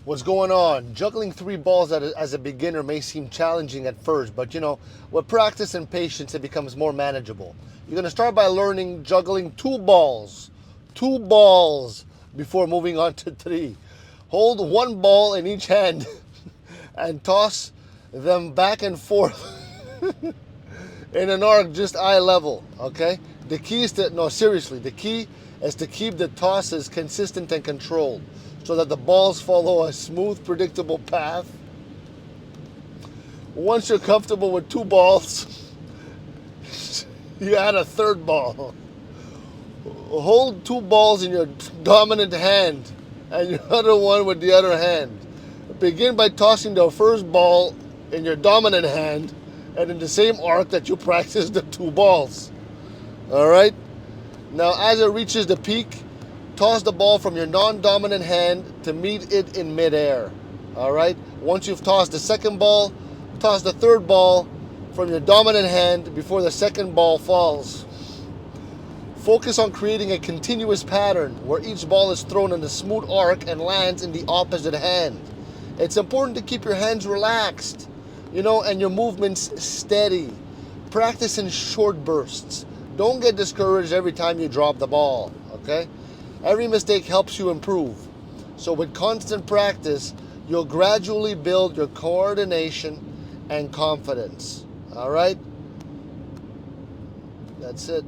What's going on? Juggling three balls as a beginner may seem challenging at first, but with practice and patience, it becomes more manageable. You're going to start by learning juggling two balls before moving on to three. Hold one ball in each hand and toss them back and forth in an arc just eye level, okay? The key is the key is to keep the tosses consistent and controlled so that the balls follow a smooth, predictable path. Once you're comfortable with two balls, you add a third ball. Hold two balls in your dominant hand and your other one with the other hand. Begin by tossing the first ball in your dominant hand and in the same arc that you practice the two balls. All right? Now, as it reaches the peak, toss the ball from your non-dominant hand to meet it in midair. All right? Once you've tossed the second ball, toss the third ball from your dominant hand before the second ball falls. Focus on creating a continuous pattern where each ball is thrown in a smooth arc and lands in the opposite hand. It's important to keep your hands relaxed, and your movements steady. Practice in short bursts. Don't get discouraged every time you drop the ball, okay? Every mistake helps you improve. So with constant practice, you'll gradually build your coordination and confidence. All right? That's it.